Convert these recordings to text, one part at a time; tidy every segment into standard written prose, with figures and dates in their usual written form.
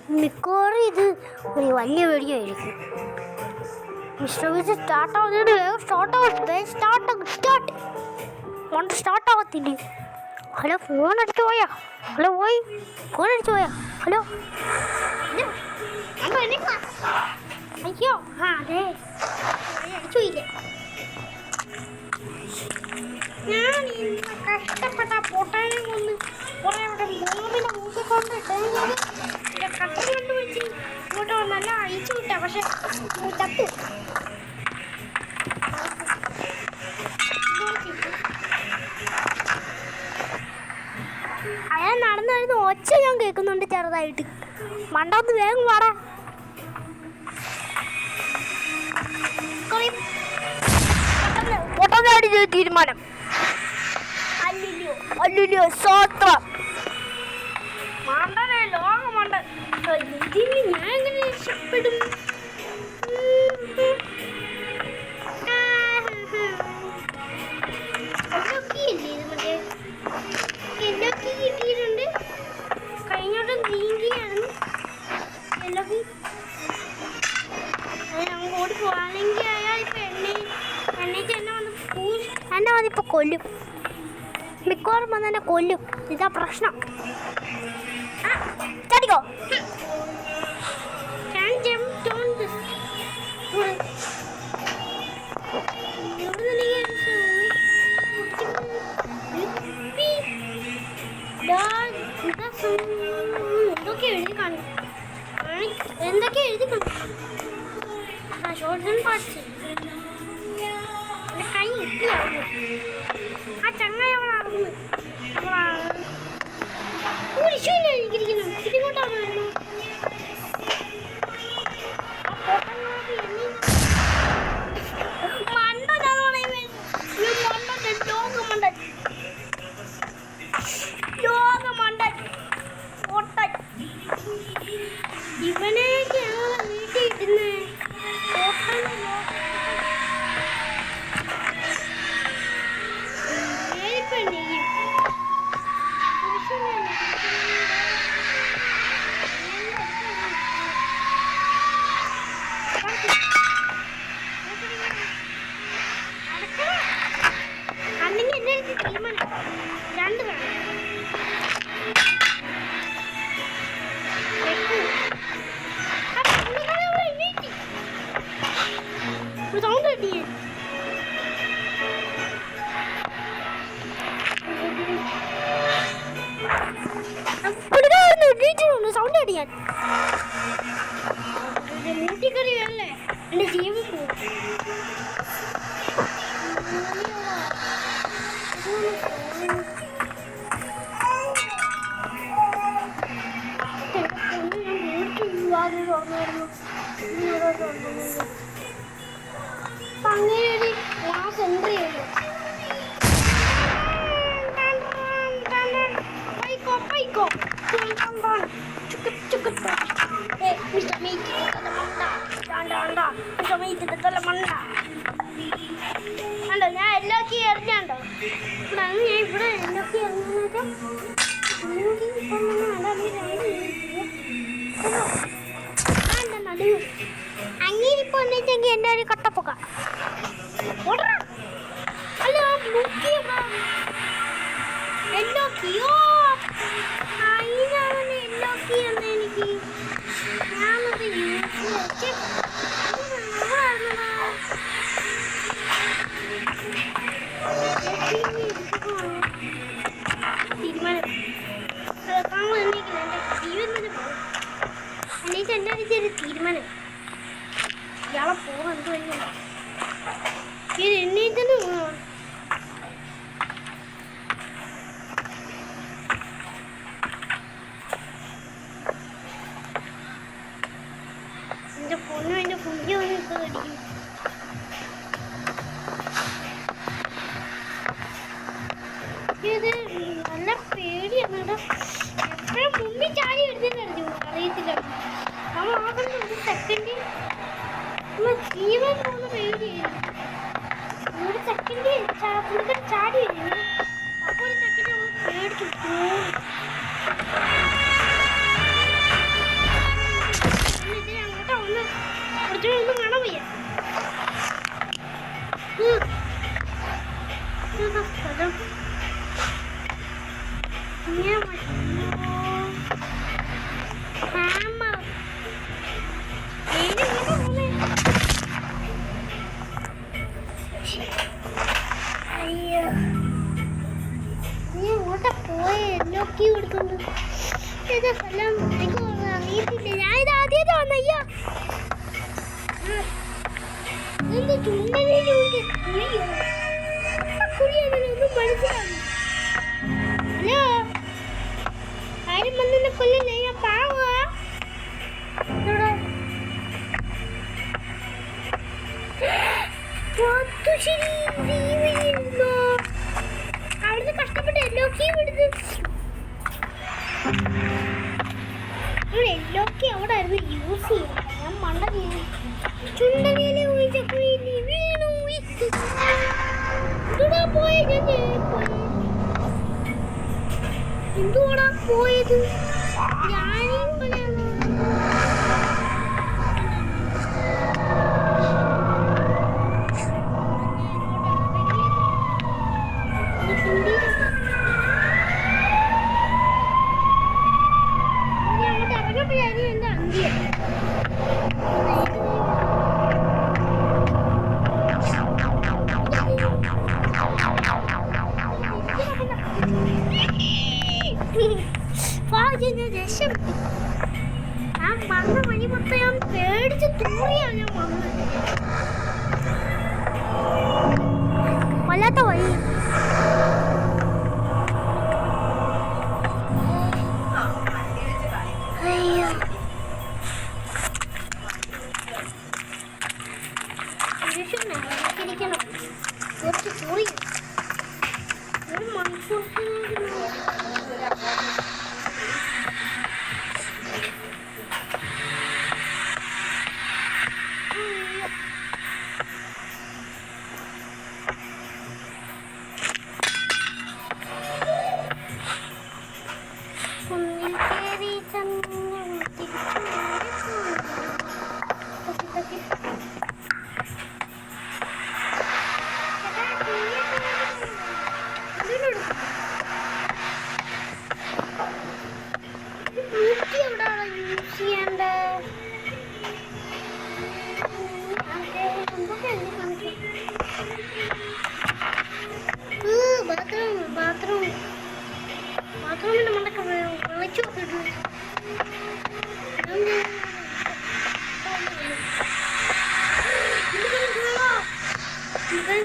മിക്കവാറും ഇത് ഒരു വലിയ വെടിയായിരിക്കും. മിസ്റ്റർ ബീസ്റ്റ് സ്റ്റാർട്ടാവുന്നതിന് വേഗം സ്റ്റാർട്ടാവത്തില്ലേ? ഹലോ, ഫോൺ അടിച്ചു പോയാ? ഹലോ പോയി, ഫോൺ അടിച്ചു പോയാ? ഹലോ, അയ്യോ, ആ അതെ, അടിച്ചു പോയില്ലേ? ഞാൻ ഇന്ന് കഷ്ടപ്പെട്ട പൊട്ടാനെ കൊണ്ട് കുറേ ഇവിടെ ബോംബിനെ മൂക്കിക്കൊണ്ടിട്ട് കട്ട കൊണ്ട് വെച്ച് ഇങ്ങോട്ട് നല്ല അഴിച്ചു വിട്ടാ, പക്ഷെ ചത്തു. അയാൾ നടന്നു വരുന്ന ഒച്ച ഞാൻ കേൾക്കുന്നുണ്ട് ചെറുതായിട്ട്. മണ്ടാത്ത് വേഗം പാടാ. പൊട്ടനടിച്ച തീരുമാനം. അല്ലല്ലോ സ്വത്രം മണ്ടനെ ലോകമണ്ട. ഇതിന് ഞാൻ എങ്ങനെ രക്ഷപ്പെടും? എല്ലാക്കി കിട്ടിയിട്ടുണ്ട്. കഴിഞ്ഞോട്ടും നീങ്കിയായിരുന്നു എല്ലാക്കി. അത് നമുക്ക് ഓടി പോവാണെങ്കിൽ അയാൾ ഇപ്പൊ എണ്ണയ്ക്ക് എന്നെ വന്നിപ്പോ കൊല്ലും. മിക്കവാറും വന്ന് എന്നെ കൊല്ലും. ഇതാ പ്രശ്നം. ചാടിക്കോ. എന്തൊക്കെ എഴുതി കാണും, എന്തൊക്കെ എഴുതി കാണും. ഷോർട്ട് ഹാൻഡ് പാർട്സ് കൈ ഇട്ടിയായിരുന്നു. ആ ചങ്ങായി അവളായിരുന്നു. ഇരിക്കുന്നു. ഇതിങ്ങോട്ടാണ് വരുന്നത്. ഇവനെയൊക്കെയാണ് വീട്ടിൽ ഇടുന്നത്. സൗണ്ട് അടിയാൻ മൂട്ടിക്കറി അല്ലേ എൻ്റെ ജീവൻ പോകും. അങ്ങനെ ഒരു ക്ലാസ് എൻട്രി ചെയ്തു. കണ്ടോ, ഞാൻ എല്ലാക്കി എറിഞ്ഞാണ്ടോ ഇവിടെ. അന്ന് ഞാൻ ഇവിടെ എല്ലാക്കി എറിഞ്ഞൊക്കെ നടുവ് അങ്ങേരിപ്പോ എന്നുവെച്ചെങ്കിൽ എന്നെ ഒരു കട്ടപ്പൊക്ക അല്ല എല്ലാക്കിയോ അതിനാണ് എല്ലാക്കി എന്ന് എനിക്ക് ഞാനത് യൂസ് വെച്ച് തീരുമാനം കാണാൻ എണ്ണീക്കില്ല. എൻ്റെ ജീവൻ തന്നെ പോകും. എണ്ണീച്ച് എന്നാ ഒരു തീരുമാനം. ഇയാളെ പോകാൻ എന്ത് വഴിയല്ല ഇത് എണ്ണീച്ചെന്ന് പോകണം. എൻ്റെ പൊന്നും എൻ്റെ പുതിയ ഒന്ന് ഇപ്പോൾ അടിക്കും. ഇത് നല്ല പേടിയാണ് കേട്ടോ. എപ്പോഴും മുമ്പിൽ ചാടി വരുന്നതറിഞ്ഞു അറിയത്തില്ല. നമ്മൾ ആകുന്ന ഒരു സെക്കൻഡ് നമ്മൾ ജീവൻ പോകുന്ന പേടിയായിരുന്നു. ഒരു സെക്കൻഡ് ചാടി വരുന്നു. അപ്പോൾ ഒരു സെക്കൻഡ് നമ്മൾ പേടിച്ചു പോകും. അയ്യോ നീ അങ്ങോട്ടാ പോയേ നോക്കി കൊടുക്കുന്നു ഏതാ സ്ഥലം എനിക്ക് അറിയത്തില്ല ഞാൻ ഇത് ആദ്യമായിട്ട് വന്ന അയ്യോ ഇതെന്ത് ചുണ്ടനൊന്നും മനസ്സിലാവും ഹലോ ആരും വന്നെ കൊല്ലല്ലേ ഞാൻ പാവാ അവിടുന്ന് കഷ്ടപ്പെട്ട് എല്ലോക്കി വിടുന്നത് എല്ലോക്കി അവിടെ ആയിരുന്നു യൂസ് ചെയ്യുന്നത് ഞാൻ മണ്ട ചുണ്ടനയിലെ വീണു പോയ എന്തുവാടാ പോയത് ഞാനും ഞാൻ വന്ന വഴി മൊത്തം ഞാൻ പേടിച്ച് തൂറിയാണ് ഞാൻ വന്നത് വല്ലാത്ത വഴി അയ്യോ ഇരിക്കണം കുറച്ച് തൂറി ഒരു മണിക്കൂർ ബാത്റൂമിന്റെ മണ്ടൊക്കെ വിളിച്ചു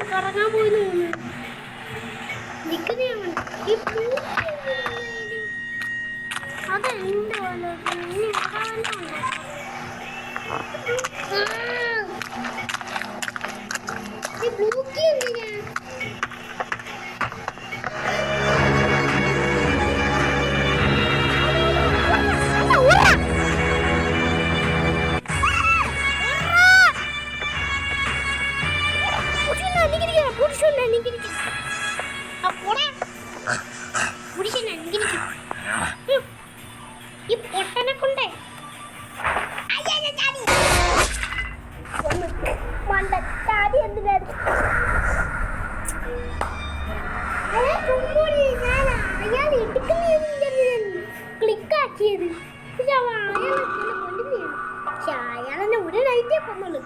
കറങ്ങാൻ പോയി നിൽക്കുന്ന അതെന്റെ ബ്ലൂക്കി എന്തിനാ ഈ പൊട്ടനെ കൊണ്ടേ മണ്ടച്ചാടി എന്തിനായിരുന്നു അയാൾ എടുക്കുന്ന ക്ലിക്കാക്കിയത് പക്ഷെ അയാളെന്നെ ഒരു നൈറ്റേ കൊന്നുള്ളൂ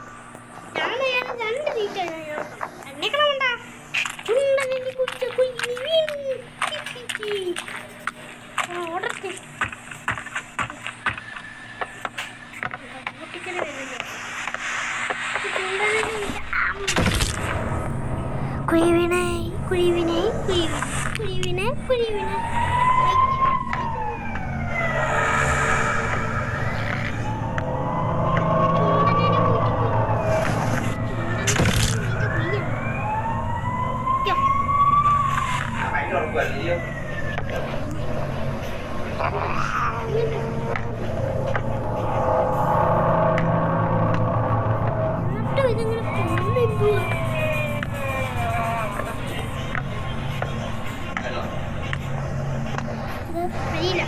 ഞാൻ അയാൾ 2 നൈറ്റാണ് എന്നെക്കണമുണ്ടാ ചുണ്ടനെ കുറിച്ച് ഓടത്തെ കുരുവിനെ കുരുവിനെ കുരുവിനെ കുരുവിനെ അറിയില്ല